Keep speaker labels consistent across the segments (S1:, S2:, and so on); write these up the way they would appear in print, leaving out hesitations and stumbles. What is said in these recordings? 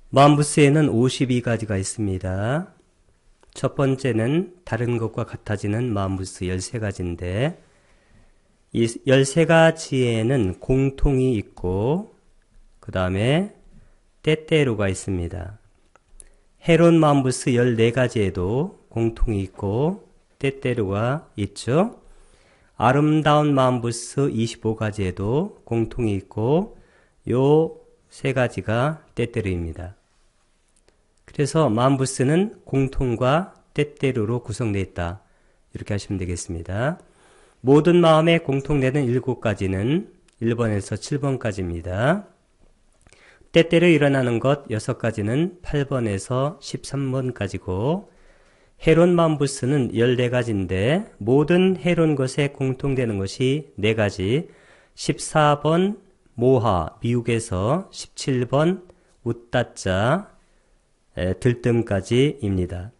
S1: 마음부스에는 52가지가 있습니다. 첫 번째는 다른 것과 같아지는 마음부스 13가지인데 이 13가지에는 공통이 있고 그 다음에 때때로가 있습니다. 해론 마음부스 14가지에도 공통이 있고 때때로가 있죠. 아름다운 마음부스 25가지에도 공통이 있고 요 세 가지가 때때로입니다. 그래서 마음부스는 공통과 때때로로 구성되어 있다. 이렇게 하시면 되겠습니다. 모든 마음에 공통되는 7가지는 1번에서 7번까지입니다. 때때로 일어나는 것 6가지는 8번에서 13번까지고 해론 마음부스는 14가지인데 모든 해론 것에 공통되는 것이 4가지 14번 모하 미국에서 17번 웃다자 들뜸까지입니다.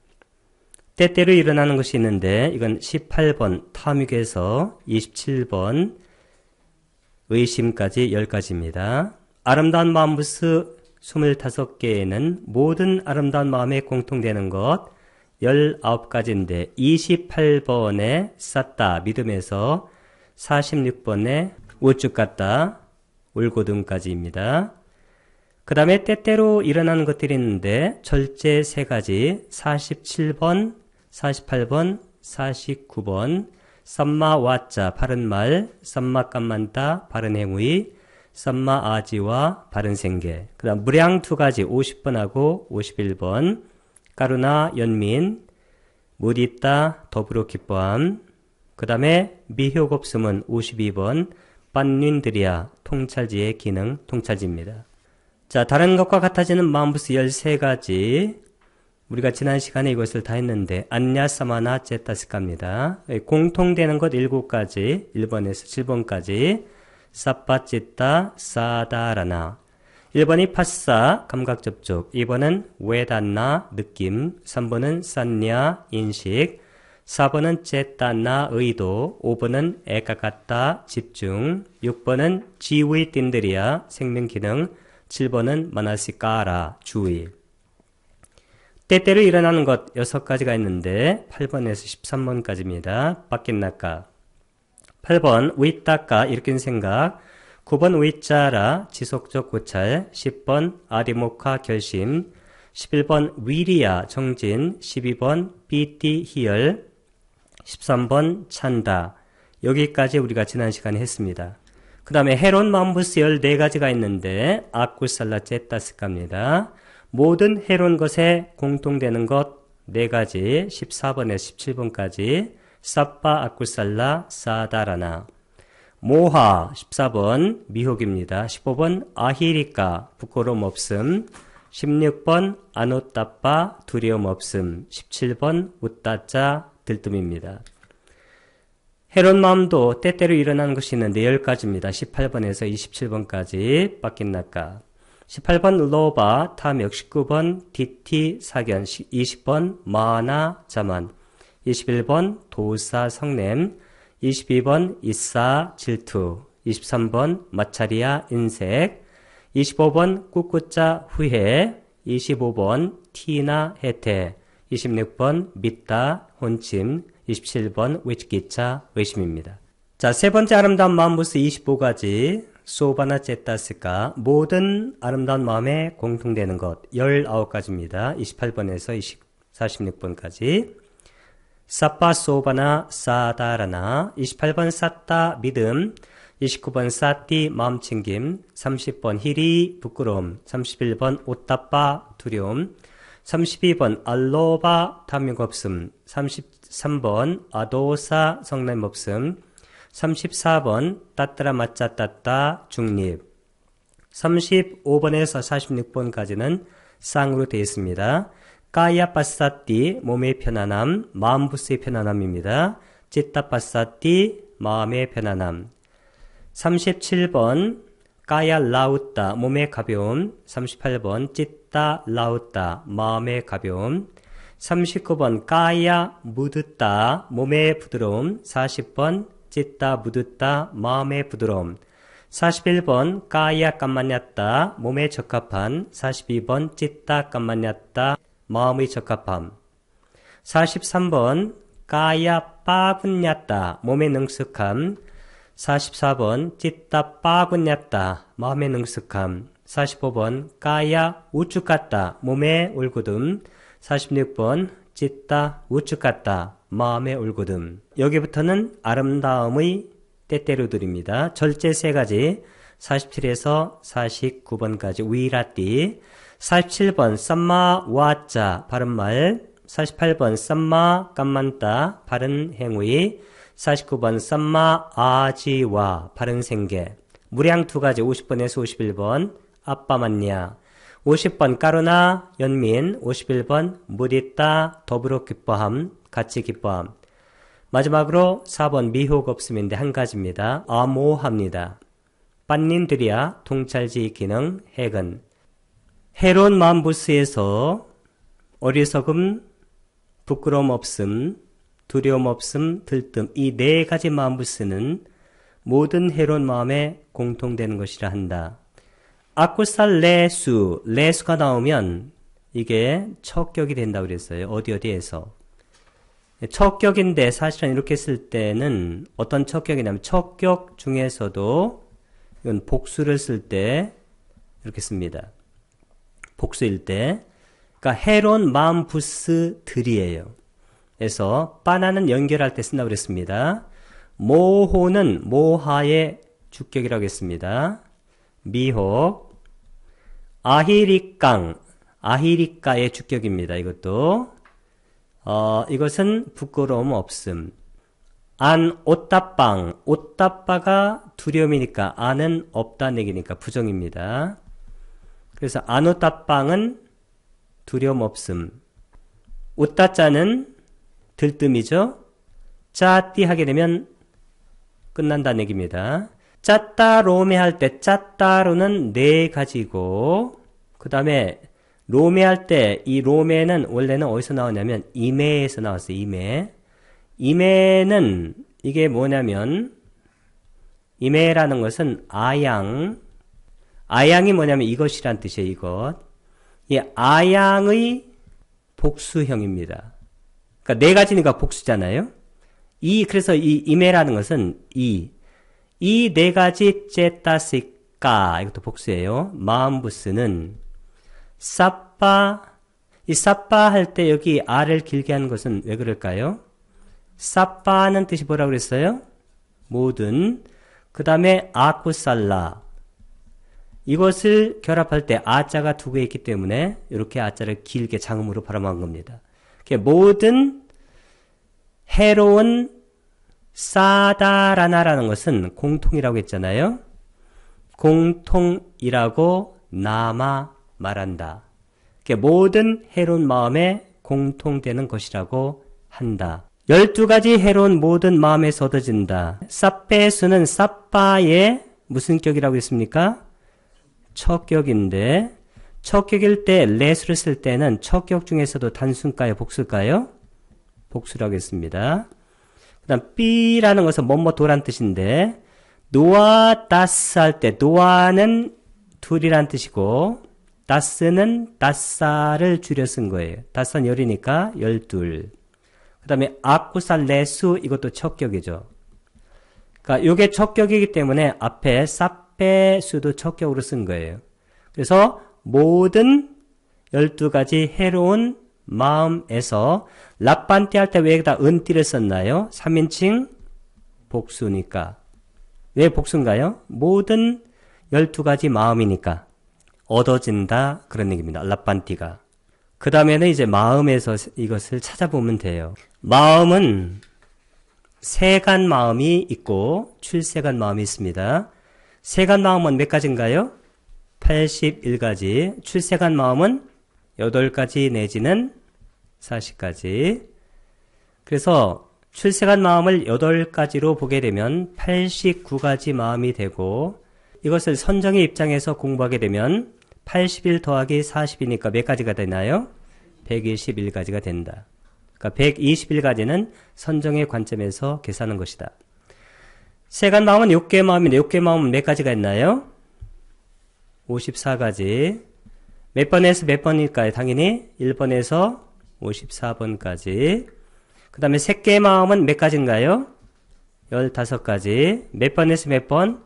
S1: 때때로 일어나는 것이 있는데 이건 18번 탐욕에서 27번 의심까지 10가지입니다. 아름다운 마음부스 25개에는 모든 아름다운 마음에 공통되는 것 19가지인데 28번에 쌌다 믿음에서 46번에 우측 갔다 울고등까지입니다. 그 다음에 때때로 일어나는 것들이 있는데 절제 3가지 47번, 48번, 49번 썸마와자 바른말, 썸마깜만다 바른행위, 썸마아지와 바른생계 그 다음 무량 2가지 50번하고 51번 까루나 연민, 무디따 더불어 기뻐함 그 다음에 미혹 없음은 52번 빤윈드리아 통찰지의 기능 통찰지입니다. 자, 다른 것과 같아지는 마음부스 13가지 우리가 지난 시간에 이것을 다 했는데 안냐사마나 제타스카입니다. 공통되는 것 7가지 1번에서 7번까지 사빠찌따 사다라나 1번이 파사 감각접촉 2번은 웨단나 느낌 3번은 산냐 인식 4번은 제따나 의도 5번은 에까까따 집중 6번은 지위 틴드리아 생명기능 7번은 마나시까라 주의 때때로 일어나는 것 6가지가 있는데 8번에서 13번까지입니다. 바뀐나까 8번 위따까 일으킨 생각 9번 위짜라 지속적 고찰 10번 아디모카 결심 11번 위리아 정진 12번 비띠 희열 13번 찬다 여기까지 우리가 지난 시간에 했습니다. 그 다음에 해론 마음부스 14가지가 있는데 아쿠살라 제타스카입니다. 모든 해론 것에 공통되는 것 4가지 14번에서 17번까지 사빠 아쿠살라 사다라나 모하 14번 미혹입니다. 15번 아히리까 부끄러움 없음 16번 아노따빠 두려움 없음 17번 웃다짜 들뜸입니다. 해론 마음도 때때로 일어나는 것이 있는데 10가지입니다. 18번에서 27번까지 바뀐나까 18번 로바 탐욕 19번 디티 사견 20번 마나 자만 21번 도사 성냄 22번 이사 질투 23번 마차리아 인색 25번 꿋꿋자 후회 25번 티나 해태 26번 믿다 혼침 27번 위치기차 의심입니다. 자, 세 번째 아름다운 마음부스 25가지 소바나 제타스카 모든 아름다운 마음에 공통되는 것 19가지입니다. 28번에서 46번까지 사빠 소바나 사다라나 28번 사따 믿음 29번 사띠 마음챙김 30번 히리 부끄러움 31번 오따빠 두려움 32번 알로바 탐욕 없음 33번 아도사 성냄 없음 34번 따따라 맞자 따따 중립 35번에서 46번까지는 쌍으로 되어 있습니다. 까야 빠사띠 몸의 편안함 마음부스의 편안함입니다. 찌따 빠사띠 마음의 편안함 37번 까야 라우따 몸의 가벼움 38번 찌따 라우따 마음의 가벼움 39번 까야 무드따 몸의 부드러움 40번 찌따 무드따 마음의 부드러움 41번 까야 깜만야따 몸에 적합한. 42번 찌따 깜만야따 마음의 적합함. 43번 까야 빠군야따 몸에 능숙함. 44번 찌따 빠군야따 마음에 능숙함. 45번 까야 우측갔다 몸에 울고듬. 46번 찌따 우측갔다 마음에 울고듬. 여기부터는 아름다움의 때때로들입니다. 절제 세 가지 47에서 49번까지 위라띠. 47번 쌈마 와짜 바른말. 48번 쌈마 깜만따 바른 행위. 49번 쌈마 아지와 바른 생계. 무량 두 가지 50번에서 51번 아빠 맞냐. 50번 까루나 연민. 51번 무리따 더불어 기뻐함 같이 기뻐함. 마지막으로 4번 미혹 없음인데 한 가지입니다. 암호합니다. 빤닌들이야 통찰지 기능 핵은. 해로운 마음 부스에서 어리석음, 부끄러움 없음, 두려움 없음, 들뜸 이 네 가지 마음 부스는 모든 해로운 마음에 공통되는 것이라 한다. 아쿠살 레수가 나오면 이게 척격이 된다고 그랬어요. 어디에서. 척격인데 사실은 이렇게 쓸 때는 어떤 척격이냐면 척격 중에서도 이건 복수를 쓸 때 이렇게 씁니다. 복수일 때. 그러니까 해로운 마음 부스들이에요. 그래서 바나는 연결할 때 쓴다고 그랬습니다. 모호는 모하의 주격이라고 했습니다. 미혹. 아히리까의 주격입니다. 이것도. 이것은 부끄러움 없음. 오따빠가 두려움이니까 안은 없다는 얘기니까 부정입니다. 그래서 오따빵은 두려움 없음. 오따짜는 들뜸이죠. 짜띠 하게 되면 끝난다는 얘기입니다. 짜따로메 할 때 짜따로는 네 가지고 그 다음에 로메 할 때 이 로메는 원래는 어디서 나오냐면 이메에서 나왔어요. 이메는 이게 뭐냐면 이메라는 것은 아양이 뭐냐면 이것이란 뜻이에요. 이것. 이 아양의 복수형입니다. 그러니까 네 가지니까 복수잖아요. 그래서 이 이메라는 것은 이 네 가지 째따시까 이것도 복수예요. 마음부스는 이 사빠 할 때 여기 아를 길게 하는 것은 왜 그럴까요? 사빠는 뜻이 뭐라고 그랬어요? 모든. 그 다음에 아쿠살라. 이것을 결합할 때 아자가 두 개 있기 때문에 이렇게 아자를 길게 장음으로 발음한 겁니다. 모든 해로운 사다라나라는 것은 공통이라고 했잖아요. 공통이라고 나마 말한다. 모든 해로운 마음에 공통되는 것이라고 한다. 12가지 해로운 모든 마음에서 얻어진다. 사페수는 사빠의 무슨 격이라고 했습니까? 척격인데 척격일 때 레수를 쓸 때는 척격 중에서도 단순가요? 복수일까요? 복수라고 했습니다. 그 다음 삐라는 것은 뭐뭐도란 뜻인데 노아 다스 할 때 노아는 둘이란 뜻이고 다스는 다사를 줄여 쓴 거예요. 다스는 열이니까 12. 그 다음에 아쿠살 레수 이것도 척격이죠. 그러니까 이게 척격이기 때문에 앞에 사페수도 척격으로 쓴 거예요. 그래서 모든 12가지 해로운 마음에서 라반띠 할 때 왜 다 은띠를 썼나요? 3인칭 복수니까. 왜 복수인가요? 모든 12가지 마음이니까 얻어진다 그런 얘기입니다. 라반띠가. 그 다음에는 이제 마음에서 이것을 찾아보면 돼요. 마음은 세간 마음이 있고 출세간 마음이 있습니다. 세간 마음은 몇 가지인가요? 81가지. 출세간 마음은 8가지 내지는 40가지. 그래서 출세간 마음을 8가지로 보게 되면 89가지 마음이 되고 이것을 선정의 입장에서 공부하게 되면 81 더하기 40이니까 몇 가지가 되나요? 121가지가 된다. 그러니까 121가지는 선정의 관점에서 계산하는 것이다. 세간 마음은 욕계의 마음인데 욕계의 마음은 몇 가지가 있나요? 54가지. 몇 번에서 몇 번일까요? 당연히 1번에서 54번까지. 그 다음에 색계의 마음은 몇 가지인가요? 15가지. 몇 번에서 몇 번?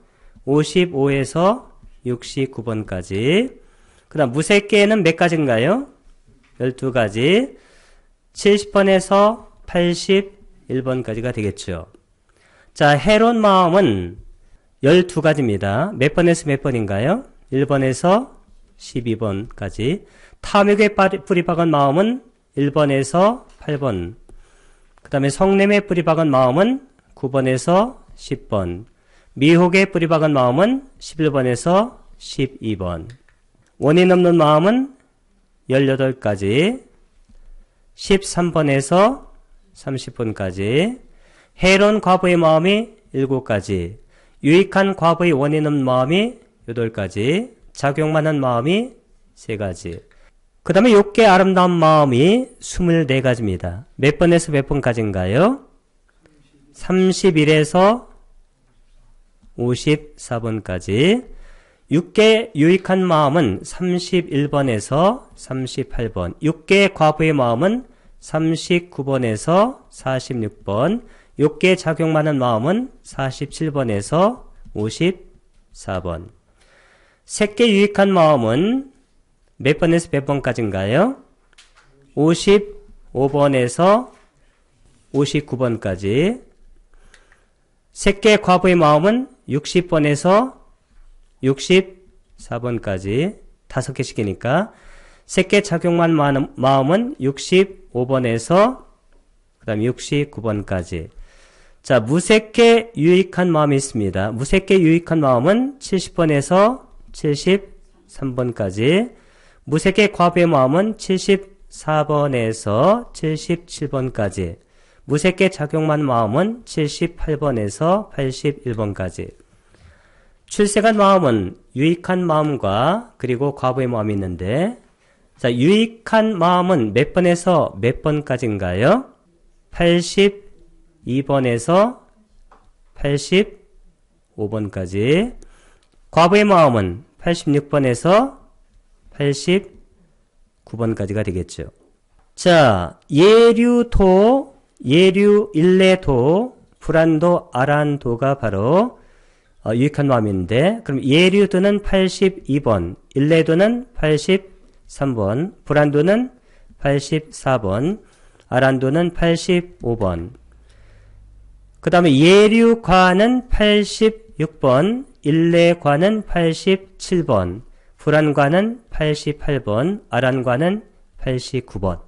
S1: 55에서 69번까지. 그 다음 무색계는 몇 가지인가요? 12가지. 70번에서 81번까지가 되겠죠. 자, 해론 마음은 12가지입니다. 몇 번에서 몇 번인가요? 1번에서 12번까지. 탐욕의 뿌리 박은 마음은 1번에서 8번. 그 다음에 성냄의 뿌리 박은 마음은 9번에서 10번. 미혹의 뿌리 박은 마음은 11번에서 12번. 원인 없는 마음은 18가지. 13번에서 30번까지. 해로운 과부의 마음이 7가지. 유익한 과부의 원인 없는 마음이 8가지. 작용만 한 마음이 3가지. 그 다음에 욕계 아름다운 마음이 24가지입니다. 몇 번에서 몇 번까지인가요? 31에서 54번까지. 육계 유익한 마음은 31번에서 38번. 육계 과부의 마음은 39번에서 46번. 욕계 작용 많은 마음은 47번에서 54번. 색계 유익한 마음은 몇 번에서 몇 번까지인가요? 55번에서 59번까지. 색계 과부의 마음은 60번에서 64번까지. 5개씩이니까. 색계 작용만 마음은 65번에서 그 다음 69번까지. 자, 무색계 유익한 마음이 있습니다. 무색계 유익한 마음은 70번에서 73번까지. 무색계 과부의 마음은 74번에서 77번까지. 무색계 작용만 마음은 78번에서 81번까지. 출세간 마음은 유익한 마음과 그리고 과부의 마음이 있는데, 자, 유익한 마음은 몇 번에서 몇 번까지인가요? 82번에서 85번까지. 과부의 마음은 86번에서 89번까지가 되겠죠. 자, 예류도, 예류, 일레도, 불안도, 아란도가 바로 유익한 마음인데, 그럼 예류도는 82번, 일레도는 83번, 불안도는 84번, 아란도는 85번. 그 다음에 예류과는 86번, 일레과는 87번, 불안과는 88번, 아란과는 89번.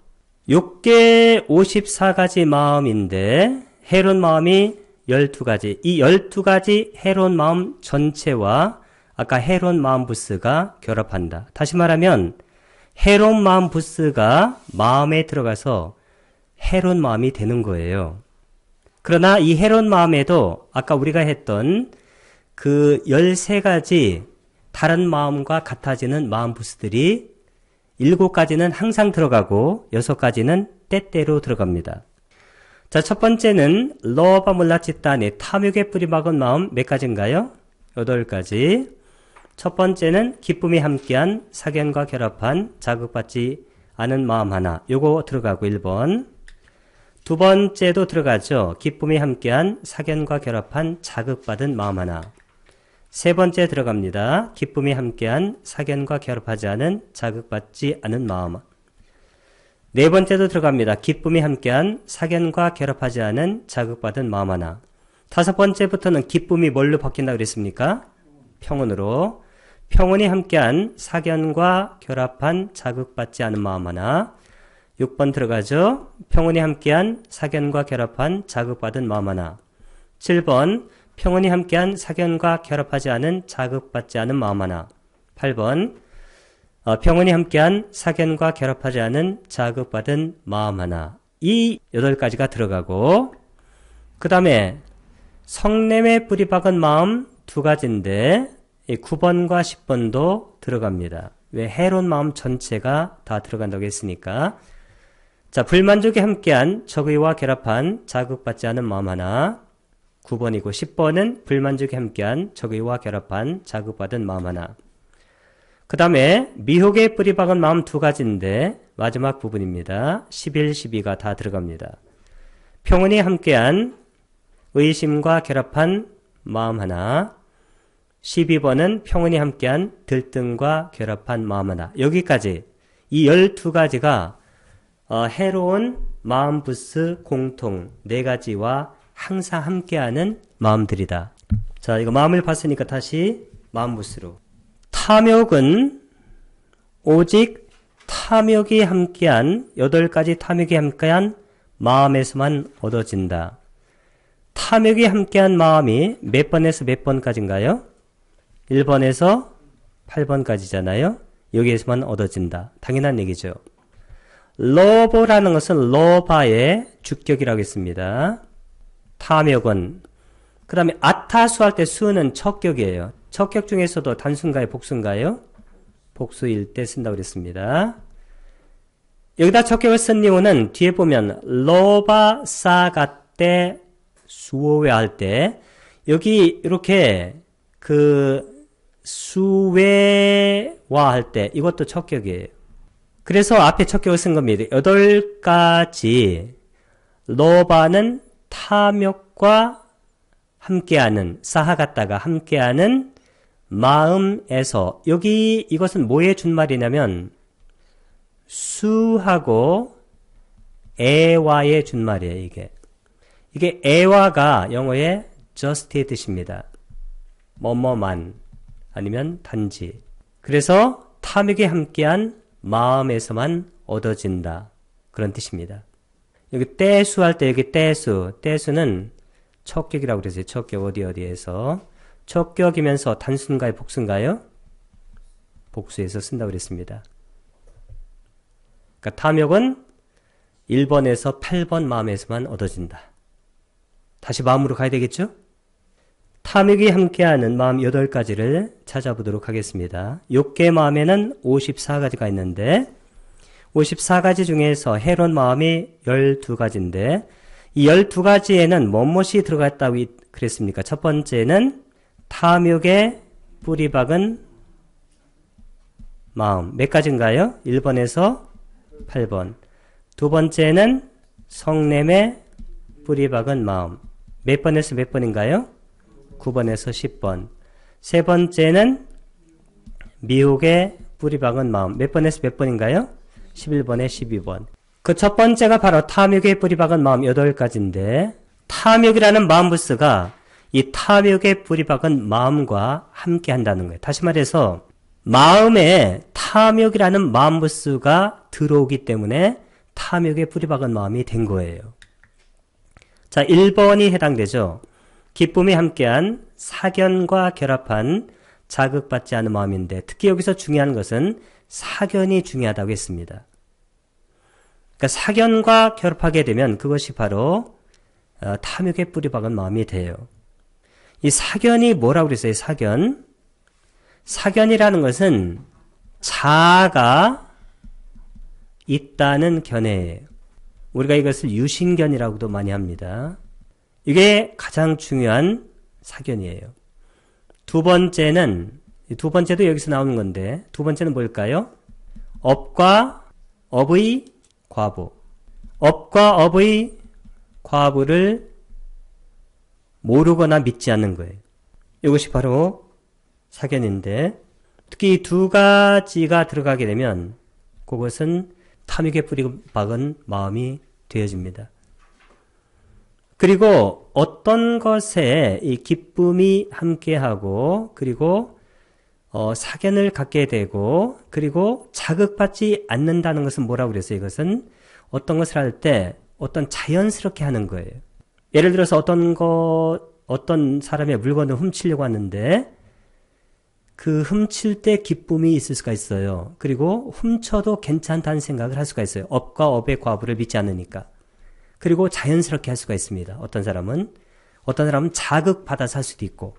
S1: 욕계 54가지 마음인데 해로운 마음이 12가지. 이 12가지 해로운 마음 전체와 아까 해로운 마음 부스가 결합한다. 다시 말하면 해로운 마음 부스가 마음에 들어가서 해로운 마음이 되는 거예요. 그러나 이 해로운 마음에도 아까 우리가 했던 그 13가지 다른 마음과 같아지는 마음 부스들이 7가지는 항상 들어가고 6가지는 때때로 들어갑니다. 자, 첫 번째는 러바 몰라치따니 탐욕의 뿌리 박은 마음 몇 가지인가요? 8가지. 첫 번째는 기쁨이 함께한 사견과 결합한 자극받지 않은 마음 하나. 요거 들어가고 1번. 두 번째도 들어가죠. 기쁨이 함께한 사견과 결합한 자극받은 마음 하나. 세 번째 들어갑니다. 기쁨이 함께한 사견과 결합하지 않은 자극받지 않은 마음. 네 번째도 들어갑니다. 기쁨이 함께한 사견과 결합하지 않은 자극받은 마음 하나. 다섯 번째부터는 기쁨이 뭘로 바뀐다고 그랬습니까? 평온으로. 평온이 함께한 사견과 결합한 자극받지 않은 마음 하나. 6번 들어가죠. 평온이 함께한 사견과 결합한 자극받은 마음 하나. 7번 평온이 함께한 사견과 결합하지 않은 자극받지 않은 마음 하나. 8번 평온이 함께한 사견과 결합하지 않은 자극받은 마음 하나. 이 8가지가 들어가고 그 다음에 성냄에 뿌리 박은 마음 2가지인데 9번과 10번도 들어갑니다. 왜? 해로운 마음 전체가 다 들어간다고 했으니까. 자, 불만족이 함께한 적의와 결합한 자극받지 않은 마음 하나. 9번이고 10번은 불만족에 함께한 적의와 결합한 자극받은 마음 하나. 그 다음에 미혹에 뿌리 박은 마음 두 가지인데 마지막 부분입니다. 11, 12가 다 들어갑니다. 평온이 함께한 의심과 결합한 마음 하나. 12번은 평온이 함께한 들뜸과 결합한 마음 하나. 여기까지 이 12가지가 해로운 마음 부스 공통 4가지와 항상 함께하는 마음들이다. 자, 이거 마음을 봤으니까 다시 마음 부스로. 탐욕은 오직 탐욕이 함께한 8가지 탐욕이 함께한 마음에서만 얻어진다. 탐욕이 함께한 마음이 몇 번에서 몇 번까지인가요? 1번에서 8번까지잖아요. 여기에서만 얻어진다. 당연한 얘기죠. 러버라는 것은 러바의 주격이라고 했습니다. 탐욕은. 그 다음에 아타수 할 때 수는 척격이에요. 척격 중에서도 단수인가요? 복수인가요? 복수일 때 쓴다고 그랬습니다. 여기다 척격을 쓴 이유는 뒤에 보면 러바 사가때 수오회 할 때 여기 이렇게 그 수외와 할 때 이것도 척격이에요. 그래서 앞에 척격을 쓴 겁니다. 8가지 러바는 탐욕과 함께하는 사하 같다가 함께하는 마음에서 여기 이것은 뭐의 준말이냐면 수하고 애와의 준말이에요. 이게 애와가 영어의 just의 뜻입니다. 뭐뭐만 아니면 단지. 그래서 탐욕이 함께한 마음에서만 얻어진다. 그런 뜻입니다. 여기 떼수 할 때 여기 떼수는 척격이라고 그랬어요. 척격 어디에서. 척격이면서 단수인가요? 복수인가요? 복수에서 쓴다고 그랬습니다. 그러니까 탐욕은 1번에서 8번 마음에서만 얻어진다. 다시 마음으로 가야 되겠죠? 탐욕이 함께하는 마음 8가지를 찾아보도록 하겠습니다. 욕계 마음에는 54가지가 있는데 54가지 중에서 해로운 마음이 12가지인데 이 12가지에는 무엇이 들어갔다고 그랬습니까? 첫 번째는 탐욕에 뿌리 박은 마음. 몇 가지인가요? 1번에서 8번. 두 번째는 성냄에 뿌리 박은 마음. 몇 번에서 몇 번인가요? 9번에서 10번. 세 번째는 미혹에 뿌리 박은 마음. 몇 번에서 몇 번인가요? 11번에 12번. 그 첫 번째가 바로 탐욕에 뿌리 박은 마음 8가지인데 탐욕이라는 마음 부스가 이 탐욕에 뿌리 박은 마음과 함께 한다는 거예요. 다시 말해서 마음에 탐욕이라는 마음 부스가 들어오기 때문에 탐욕에 뿌리 박은 마음이 된 거예요. 자, 1번이 해당되죠. 기쁨이 함께한 사견과 결합한 자극받지 않은 마음인데 특히 여기서 중요한 것은 사견이 중요하다고 했습니다. 그러니까 사견과 결합하게 되면 그것이 바로 탐욕에 뿌리 박은 마음이 돼요. 이 사견이 뭐라고 그랬어요? 사견. 사견이라는 것은 자아가 있다는 견해예요. 우리가 이것을 유신견이라고도 많이 합니다. 이게 가장 중요한 사견이에요. 두 번째도 여기서 나오는 건데 두 번째는 뭘까요? 업과 업의 과부. 업과 업의 과부를 모르거나 믿지 않는 거예요. 이것이 바로 사견인데 특히 이 2가지가 들어가게 되면 그것은 탐욕에 뿌리 박은 마음이 되어집니다. 그리고 어떤 것에 이 기쁨이 함께하고 그리고 사견을 갖게 되고 그리고 자극받지 않는다는 것은 뭐라고 그랬어요? 이것은 어떤 것을 할 때 어떤 자연스럽게 하는 거예요. 예를 들어서 어떤 사람의 물건을 훔치려고 하는데 그 훔칠 때 기쁨이 있을 수가 있어요. 그리고 훔쳐도 괜찮다는 생각을 할 수가 있어요. 업과 업의 과부를 믿지 않으니까. 그리고 자연스럽게 할 수가 있습니다. 어떤 사람은 자극받아서 할 수도 있고.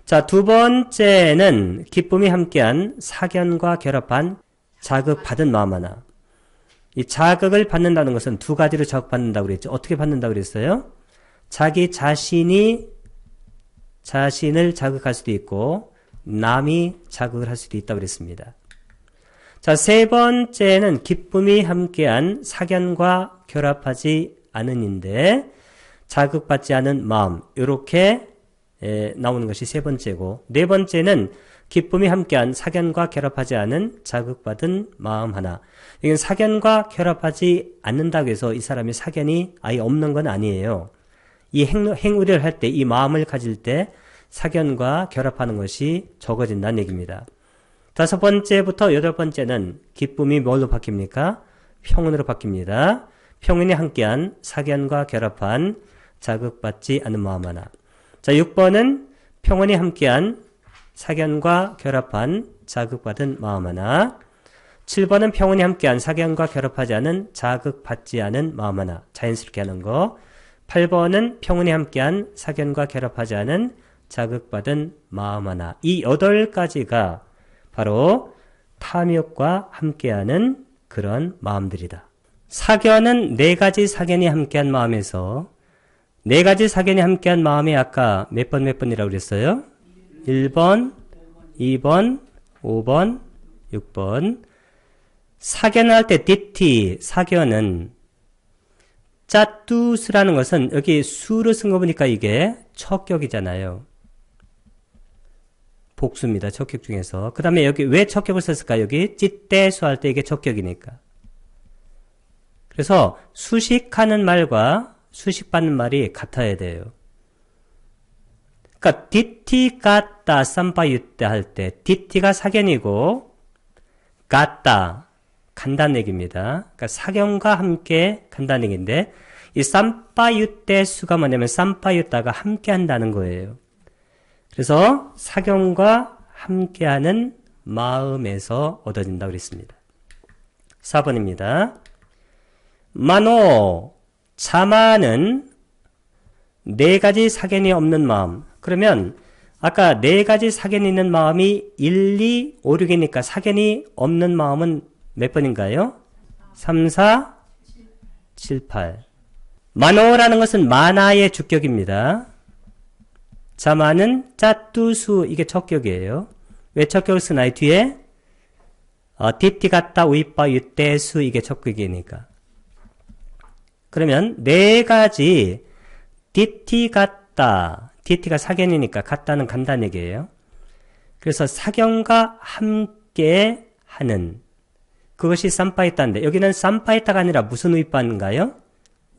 S1: 자, 두 번째는 기쁨이 함께한 사견과 결합한 자극받은 마음 하나. 이 자극을 받는다는 것은 2가지로 자극받는다고 그랬죠. 어떻게 받는다고 그랬어요? 자기 자신을 자극할 수도 있고 남이 자극을 할 수도 있다고 그랬습니다. 자, 세 번째는 기쁨이 함께한 사견과 결합하지 않은인데 자극받지 않은 마음, 이렇게 나오는 것이 세 번째고, 네 번째는 기쁨이 함께한 사견과 결합하지 않은 자극받은 마음 하나. 이건 사견과 결합하지 않는다고 해서 이 사람이 사견이 아예 없는 건 아니에요. 이 행위를 할 때, 이 마음을 가질 때 사견과 결합하는 것이 적어진다는 얘기입니다. 다섯 번째부터 여덟 번째는 기쁨이 뭘로 바뀝니까? 평온으로 바뀝니다. 평온이 함께한 사견과 결합한 자극받지 않은 마음 하나. 자, 6번은 평온이 함께한 사견과 결합한 자극받은 마음 하나. 7번은 평온이 함께한 사견과 결합하지 않은 자극받지 않은 마음 하나. 자연스럽게 하는 거. 8번은 평온이 함께한 사견과 결합하지 않은 자극받은 마음 하나. 이 8가지가 바로 탐욕과 함께하는 그런 마음들이다. 사견은 4가지 사견이 함께한 마음에서 4가지 사견이 함께한 마음이 아까 몇 번이라고 그랬어요? 1번, 2번, 5번, 6번. 사견을 할 때 디티, 사견은 짜뚜스라는 것은 여기 수를 쓴 거 보니까 이게 척격이잖아요. 복수입니다. 척격 중에서. 그 다음에 여기 왜 척격을 썼을까? 여기 찌떼수 할 때 이게 척격이니까. 그래서 수식하는 말과 수식받는 말이 같아야 돼요. 그러니까 디티 까따 쌈바유떼 할 때 디티가 사견이고 까따 간다는 얘기입니다. 그러니까 사견과 함께 간다는 얘기인데 이 쌈바유떼 수가 뭐냐면 쌈바유따가 함께 한다는 거예요. 그래서 사견과 함께하는 마음에서 얻어진다고 그랬습니다. 4번입니다. 마노, 자만은 4가지 사견이 없는 마음. 그러면 아까 4가지 사견이 있는 마음이 1, 2, 5, 6이니까 사견이 없는 마음은 몇 번인가요? 3, 4, 7, 8. 마노라는 것은 마나의 주격입니다. 자만은 짜뚜수, 이게 척격이에요. 왜 척격을 쓰나요? 뒤에 디티 같다 우이빠 유떼수, 이게 척격이니까. 그러면 4가지 디티 같다, 디티가 사견이니까 같다는 간다는 얘기예요. 그래서 사견과 함께 하는 그것이 쌈파이따인데 여기는 쌈파이따가 아니라 무슨 우이빠인가요?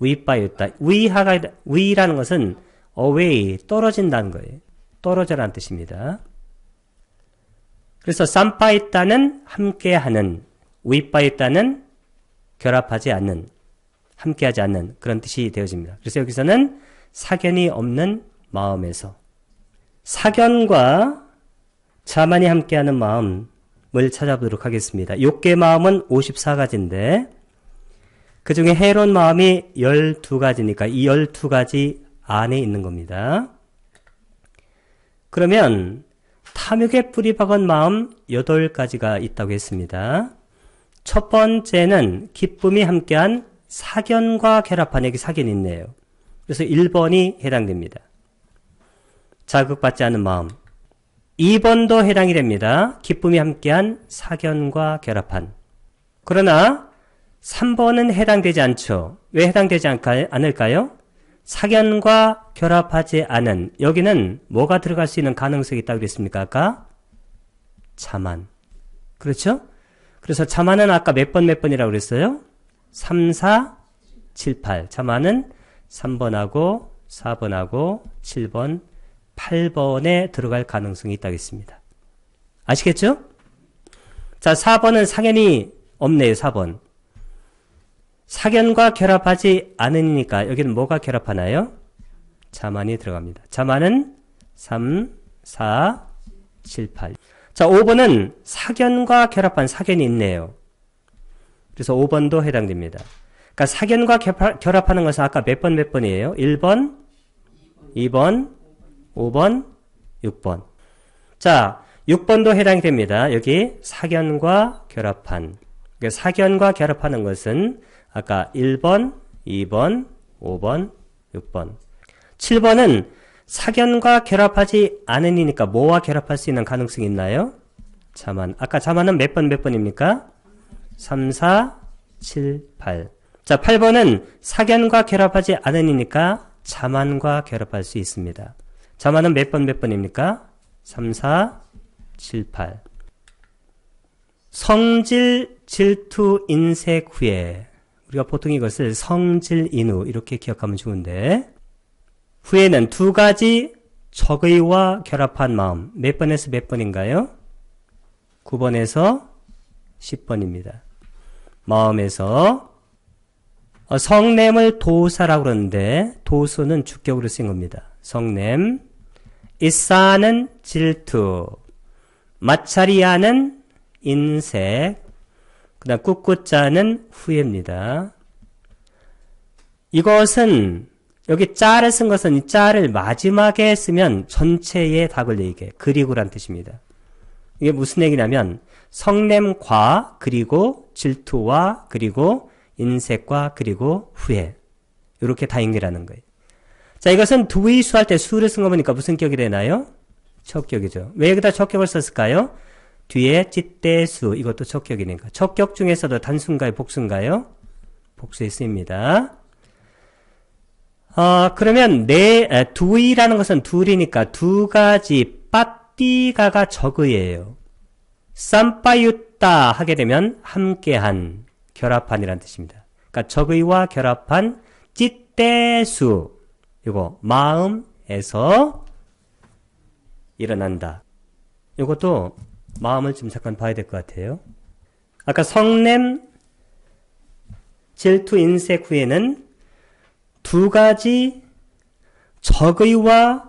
S1: 우이빠였다. 우이라는 것은 away, 떨어진다는 거예요. 떨어져라는 뜻입니다. 그래서 쌈파이따는 함께하는, 우이빠이따는 결합하지 않는, 함께하지 않는 그런 뜻이 되어집니다. 그래서 여기서는 사견이 없는 마음에서 사견과 자만이 함께하는 마음을 찾아보도록 하겠습니다. 욕계 마음은 54가지인데 그 중에 해로운 마음이 12가지니까 이 12가지 안에 있는 겁니다. 그러면 탐욕에 뿌리 박은 마음 8가지가 있다고 했습니다. 첫 번째는 기쁨이 함께한 사견과 결합한, 여기 사견이 있네요. 그래서 1번이 해당됩니다. 자극받지 않은 마음. 2번도 해당이 됩니다. 기쁨이 함께한 사견과 결합한. 그러나 3번은 해당되지 않죠. 왜 해당되지 않을까요? 사견과 결합하지 않은, 여기는 뭐가 들어갈 수 있는 가능성이 있다고 그랬습니까? 아까? 자만. 그렇죠? 그래서 자만은 아까 몇 번이라고 그랬어요? 3, 4, 7, 8. 자만은 3번하고 4번하고 7번, 8번에 들어갈 가능성이 있다고 했습니다. 아시겠죠? 자, 4번은 사견이 없네요. 4번. 사견과 결합하지 않으니까 여기는 뭐가 결합하나요? 자만이 들어갑니다. 자만은 3, 4, 7, 8. 자, 5번은 사견과 결합한 사견이 있네요. 그래서 5번도 해당됩니다. 그러니까 사견과 결합하는 것은 아까 몇 번이에요? 1번, 2번, 5번, 6번. 자, 6번도 해당이 됩니다. 여기 사견과 결합한. 그러니까 사견과 결합하는 것은 아까 1번, 2번, 5번, 6번. 7번은 사견과 결합하지 않으니까 뭐와 결합할 수 있는 가능성이 있나요? 자만. 아까 자만은 몇 번입니까? 3, 4, 7, 8. 자, 8번은 사견과 결합하지 않으니까 자만과 결합할 수 있습니다. 자만은 몇 번입니까? 3, 4, 7, 8. 성질, 질투, 인색 후에. 우리가 보통 이것을 성질, 인후 이렇게 기억하면 좋은데 후에는 두 가지 적의와 결합한 마음. 몇 번에서 몇 번인가요? 9번에서 10번입니다. 마음에서 성냄을 도사라고 그러는데 도수는 주격으로 쓴 겁니다. 성냄, 이싸는 질투, 마차리아는 인색, 그 다음 꿋꿋자는 후회입니다. 이것은 여기 짜를 쓴 것은 이 짜를 마지막에 쓰면 전체의 답을 얘기해. 그리고란 뜻입니다. 이게 무슨 얘기냐면 성냄과 그리고 질투와 그리고 인색과 그리고 후회 이렇게 다 연결하는 거예요. 자, 이것은 두의수 할 때 수를 쓴 거 보니까 무슨 격이 되나요? 척격이죠. 왜 여기다 척격을 썼을까요? 뒤에 찌대수 이것도 척격이니까. 척격 중에서도 단수인가요? 복수인가요? 복수에 쓰입니다. 그러면 두의라는 것은 둘이니까 두 가지 빠띠가가 적의예요. 쌈빠유따 하게 되면 함께한, 결합한이라는 뜻입니다. 그러니까 적의와 결합한 찌대수 이거 마음에서 일어난다. 이것도 마음을 좀 잠깐 봐야 될 것 같아요. 아까 성냄, 질투, 인색 후에는 두 가지 적의와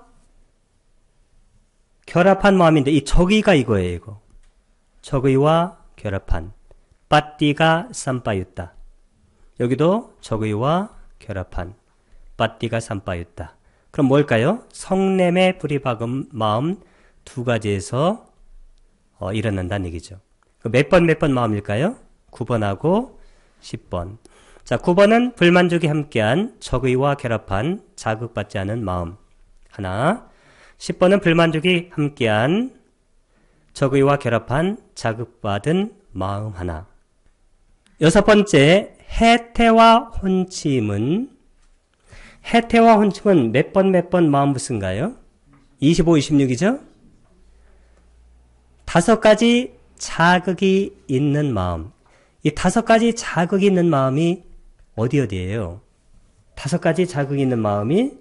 S1: 결합한 마음인데 이 적의가 이거예요. 이거. 적의와 결합한. 빠띠가 쌈빠였다. 여기도 적의와 결합한. 빠띠가 쌈빠였다. 그럼 뭘까요? 성냄에 불이 박은 마음 두 가지에서 일어난다는 얘기죠. 몇 번 마음일까요? 9번하고 10번. 자, 9번은 불만족이 함께한 적의와 결합한 자극받지 않은 마음 하나. 10번은 불만족이 함께한 적의와 결합한 자극받은 마음 하나. 여섯 번째, 해태와 혼침은 해태와 혼침은 몇 번 마음 부스인가요? 25, 26이죠? 다섯 가지 자극이 있는 마음. 이 다섯 가지 자극이 있는 마음이 어디예요? 다섯 가지 자극이 있는 마음이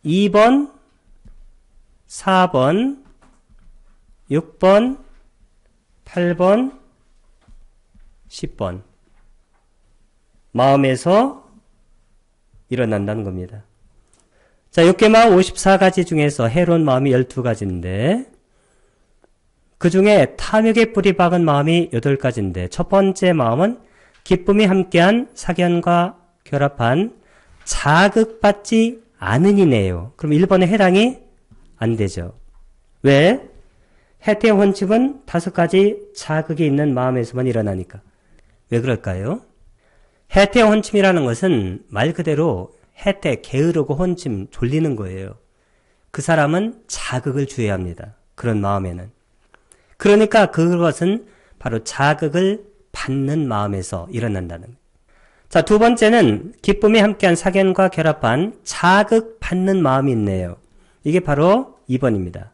S1: 2번, 4번, 6번, 8번, 10번. 마음에서 일어난다는 겁니다. 자, 육계마음 54가지 중에서 해로운 마음이 12가지인데 그 중에 탐욕의 뿌리 박은 마음이 8가지인데 첫 번째 마음은 기쁨이 함께한 사견과 결합한 자극받지 않은 이네요. 그럼 1번에 해당이 안 되죠. 왜? 해태 혼침은 5가지 자극이 있는 마음에서만 일어나니까. 왜 그럴까요? 해태 혼침이라는 것은 말 그대로 해태, 게으르고 혼침, 졸리는 거예요. 그 사람은 자극을 주어야 합니다. 그런 마음에는. 그러니까 그것은 바로 자극을 받는 마음에서 일어난다는 거예요. 자, 두 번째는 기쁨이 함께한 사견과 결합한 자극받는 마음이 있네요. 이게 바로 2번입니다.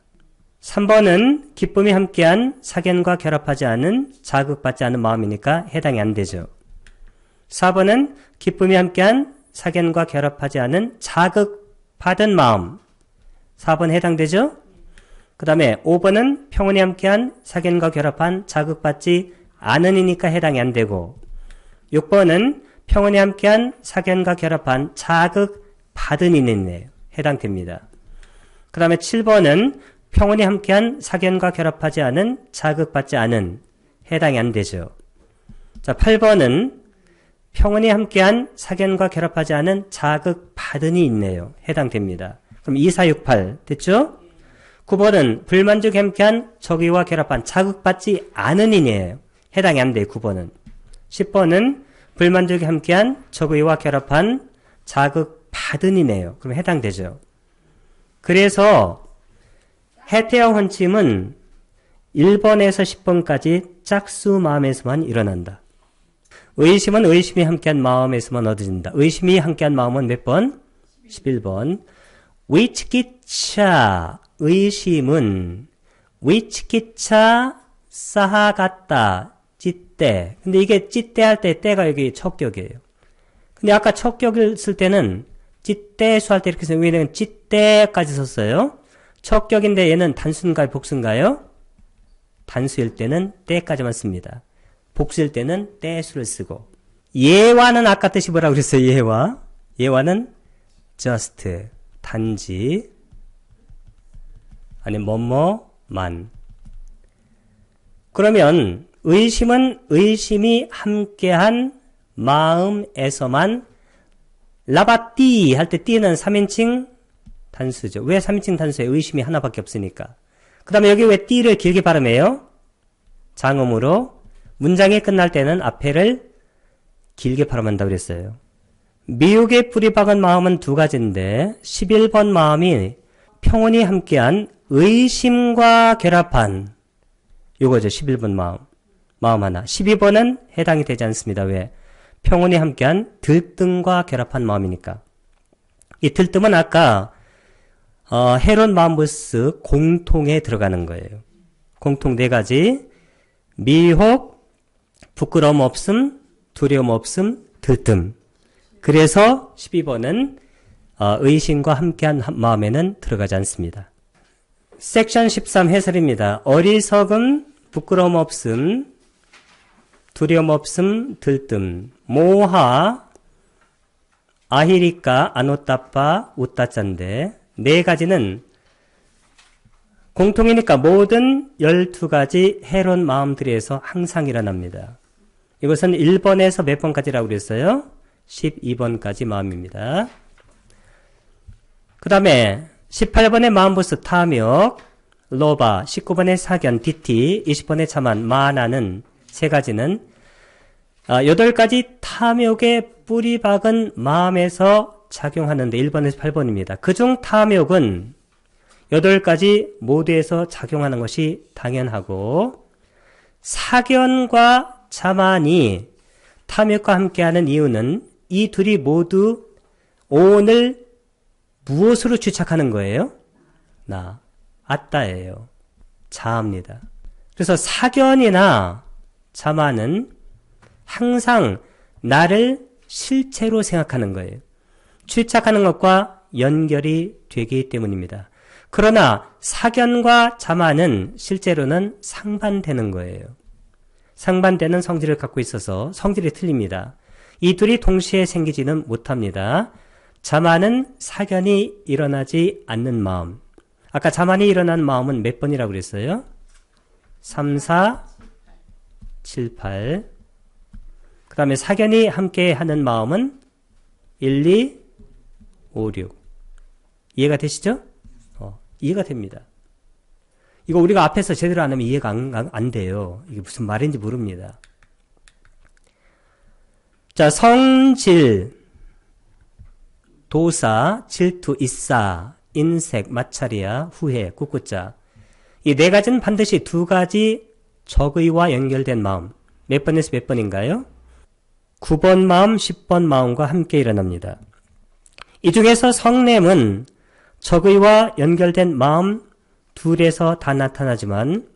S1: 3번은 기쁨이 함께한 사견과 결합하지 않은 자극받지 않은 마음이니까 해당이 안 되죠. 4번은 기쁨이 함께한 사견과 결합하지 않은 자극받은 마음. 4번 해당되죠? 그 다음에 5번은 평온이 함께한 사견과 결합한 자극받지 않으니까 해당이 안 되고 6번은 평온이 함께한 사견과 결합한 자극받은 이네요. 해당됩니다. 그 다음에 7번은 평온이 함께한 사견과 결합하지 않은 자극받지 않은 해당이 안 되죠. 자, 8번은 평온이 함께한 사견과 결합하지 않은 자극받은이 있네요. 해당됩니다. 그럼 2, 4, 6, 8 됐죠? 9번은 불만족이 함께한 적의와 결합한 자극받지 않은 이네요. 해당이 안 돼요. 9번은. 10번은 불만족이 함께한 적의와 결합한 자극받은 가든이네요. 그럼 해당되죠. 그래서 해태와 헌침은 1번에서 10번까지 짝수 마음에서만 일어난다. 의심은 의심이 함께한 마음에서만 얻어진다. 의심이 함께한 마음은 몇 번? 11번. 위치기차, 의심은 위치기차 사하갔다, 찌떼. 근데 이게 찌떼 할 때 때가 여기 척격이에요. 근데 아까 척격을 쓸 때는 찌떼수 할 때 이렇게 써요. 왜냐면 찌떼까지 썼어요. 척격인데 얘는 단수인가요, 복수인가요? 단수일 때는 때까지만 씁니다. 복수일 때는 때수를 쓰고. 예와는 아까 뜻이 뭐라고 그랬어요? 예와. 예와는 just, 단지, 아니 뭐뭐만. 그러면 의심은 의심이 함께한 마음에서만 라바띠 할 때 띠는 3인칭 단수죠. 왜 3인칭 단수예요? 의심이 하나밖에 없으니까. 그 다음에 여기 왜 띠를 길게 발음해요? 장음으로. 문장이 끝날 때는 앞에를 길게 발음한다고 그랬어요. 미혹의 뿌리 박은 마음은 두 가지인데 11번 마음이 평온이 함께한 의심과 결합한 요거죠. 11번 마음 하나. 12번은 해당이 되지 않습니다. 왜? 평온이 함께한 들뜸과 결합한 마음이니까. 이 들뜸은 아까 해론 마음부스 공통에 들어가는 거예요. 공통 네 가지. 미혹, 부끄러움 없음, 두려움 없음, 들뜸. 그래서 12번은 의심과 함께한 마음에는 들어가지 않습니다. 섹션 13 해설입니다. 어리석음, 부끄러움 없음, 두려움 없음, 들뜸. 모하, 아히리까, 아노따빠, 우따짠데 네 가지는 공통이니까 모든 12가지 해론 마음들에서 항상 일어납니다. 이것은 1번에서 몇 번까지라고 그랬어요? 12번까지 마음입니다. 그 다음에 18번의 마음부스 탐욕, 로바, 19번의 사견, 디티, 20번의 자만, 마나는 세 가지는 8가지 탐욕의 뿌리 박은 마음에서 작용하는데 1번에서 8번입니다. 그중 탐욕은 8가지 모두에서 작용하는 것이 당연하고 사견과 자만이 탐욕과 함께하는 이유는 이 둘이 모두 오온을 무엇으로 주착하는 거예요? 아따예요. 자아입니다. 그래서 사견이나 자만은 항상 나를 실체로 생각하는 거예요. 추착하는 것과 연결이 되기 때문입니다. 그러나 사견과 자만은 실제로는 상반되는 거예요. 상반되는 성질을 갖고 있어서 성질이 틀립니다. 이 둘이 동시에 생기지는 못합니다. 자만은 사견이 일어나지 않는 마음. 아까 자만이 일어난 마음은 몇 번이라고 그랬어요? 3, 4, 7, 8. 그 다음에 사견이 함께 하는 마음은 1, 2, 5, 6. 이해가 되시죠? 이해가 됩니다. 이거 우리가 앞에서 제대로 안 하면 이해가 안 돼요. 이게 무슨 말인지 모릅니다. 자, 성질, 도사, 질투, 이싸, 인색, 마찰이야, 후회, 꿋꿋자. 이 네 가지는 반드시 두 가지 적의와 연결된 마음. 몇 번에서 몇 번인가요? 9번 마음, 10번 마음과 함께 일어납니다. 이 중에서 성냄은 적의와 연결된 마음 둘에서 다 나타나지만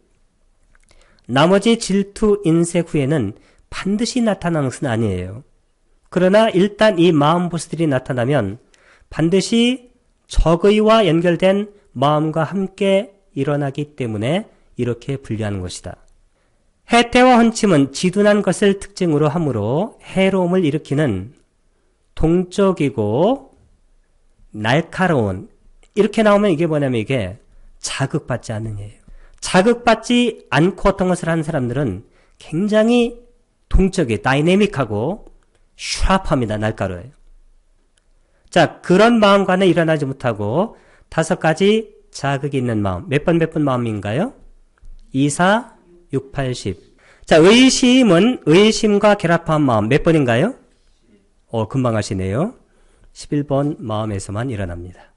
S1: 나머지 질투, 인색, 후회는 반드시 나타나는 것은 아니에요. 그러나 일단 이 마음 보스들이 나타나면 반드시 적의와 연결된 마음과 함께 일어나기 때문에 이렇게 분류하는 것이다. 해태와 헌침은 지둔한 것을 특징으로 하므로 해로움을 일으키는 동적이고 날카로운, 이렇게 나오면 이게 뭐냐면 이게 자극받지 않는 예요. 자극받지 않고 어떤 것을 하는 사람들은 굉장히 동적이 다이내믹하고 샤프합니다. 날카로워요. 자, 그런 마음과는 일어나지 못하고 5가지 자극이 있는 마음. 몇 번 마음인가요? 2, 4, 6, 8, 10. 자, 의심은 의심과 결합한 마음. 몇 번인가요? 금방 하시네요. 11번 마음에서만 일어납니다.